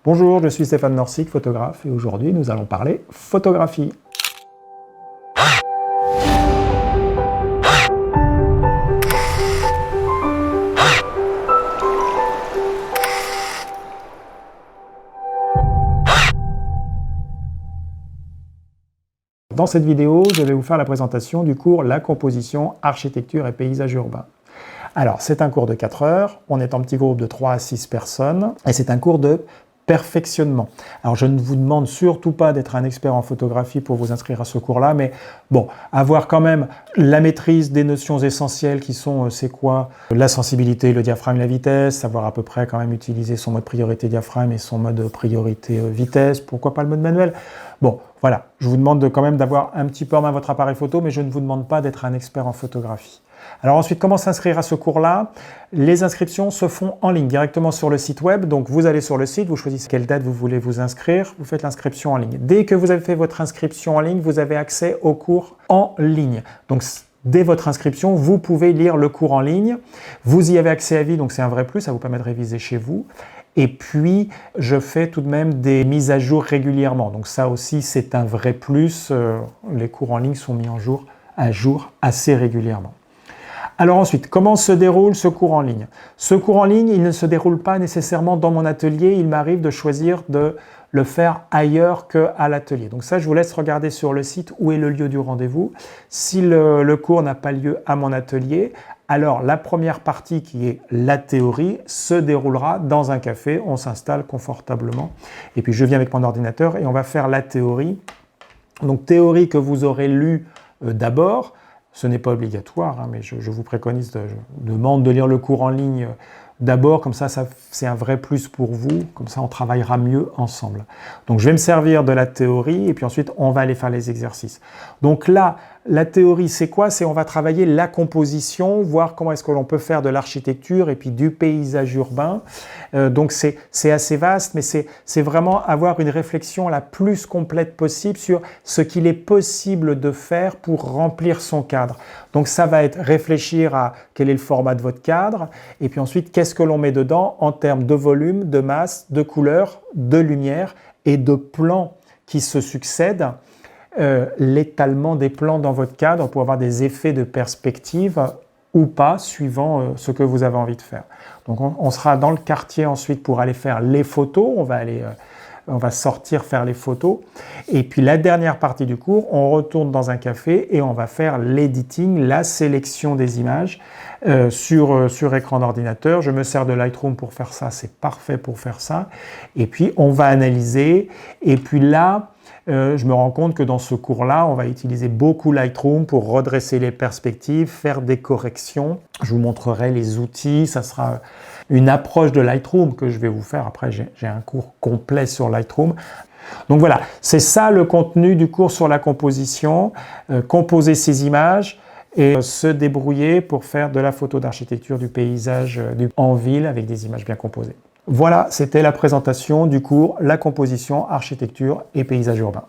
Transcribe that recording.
Bonjour, je suis Stéphane Norsic, photographe, et aujourd'hui nous allons parler photographie. Dans cette vidéo, je vais vous faire la présentation du cours La composition, architecture et paysage urbain. Alors, c'est un cours de 4 heures, on est en petit groupe de 3 à 6 personnes, et c'est un cours de perfectionnement. Alors, je ne vous demande surtout pas d'être un expert en photographie pour vous inscrire à ce cours-là, mais bon, avoir quand même la maîtrise des notions essentielles qui sont, c'est quoi? La sensibilité, le diaphragme, la vitesse, savoir à peu près quand même utiliser son mode priorité diaphragme et son mode priorité vitesse, pourquoi pas le mode manuel? Bon, voilà, je vous demande quand même d'avoir un petit peu en main votre appareil photo, mais je ne vous demande pas d'être un expert en photographie. Alors ensuite, comment s'inscrire à ce cours-là? Les inscriptions se font en ligne, directement sur le site web. Donc vous allez sur le site, vous choisissez quelle date vous voulez vous inscrire, vous faites l'inscription en ligne. Dès que vous avez fait votre inscription en ligne, vous avez accès au cours en ligne. Donc dès votre inscription, vous pouvez lire le cours en ligne. Vous y avez accès à vie, donc c'est un vrai plus, ça vous permet de réviser chez vous. Et puis, je fais tout de même des mises à jour régulièrement. Donc ça aussi, c'est un vrai plus. Les cours en ligne sont mis à jour assez régulièrement. Alors ensuite, comment se déroule ce cours en ligne? Ce cours en ligne, il ne se déroule pas nécessairement dans mon atelier. Il m'arrive de choisir de le faire ailleurs qu'à l'atelier. Donc ça, je vous laisse regarder sur le site où est le lieu du rendez-vous. Si le cours n'a pas lieu à mon atelier, alors la première partie qui est la théorie se déroulera dans un café. On s'installe confortablement. Et puis je viens avec mon ordinateur et on va faire la théorie. Donc théorie que vous aurez lue d'abord. Ce n'est pas obligatoire, hein, mais je vous préconise, je demande de lire le cours en ligne d'abord, comme ça c'est un vrai plus pour vous, comme ça on travaillera mieux ensemble. Donc je vais me servir de la théorie et puis ensuite on va aller faire les exercices. Donc là, la théorie c'est quoi? C'est on va travailler la composition, voir comment est-ce que l'on peut faire de l'architecture et puis du paysage urbain. Donc c'est assez vaste, mais c'est vraiment avoir une réflexion la plus complète possible sur ce qu'il est possible de faire pour remplir son cadre. Donc ça va être réfléchir à quel est le format de votre cadre et puis ensuite qu'est-ce que l'on met dedans en termes de volume, de masse, de couleur, de lumière et de plans qui se succèdent. L'étalement des plans dans votre cadre pour avoir des effets de perspective ou pas, suivant ce que vous avez envie de faire. Donc on sera dans le quartier ensuite pour aller faire les photos, on va sortir faire les photos. Et puis la dernière partie du cours, on retourne dans un café et on va faire l'editing, la sélection des images sur écran d'ordinateur. Je me sers de Lightroom pour faire ça, c'est parfait pour faire ça. Et puis on va analyser. Et puis là, je me rends compte que dans ce cours-là, on va utiliser beaucoup Lightroom pour redresser les perspectives, faire des corrections. Je vous montrerai les outils, ça sera une approche de Lightroom que je vais vous faire. Après, j'ai un cours complet sur Lightroom. Donc voilà, c'est ça le contenu du cours sur la composition, composer ces images et se débrouiller pour faire de la photo d'architecture, du paysage en ville avec des images bien composées. Voilà, c'était la présentation du cours La composition, architecture et paysage urbain.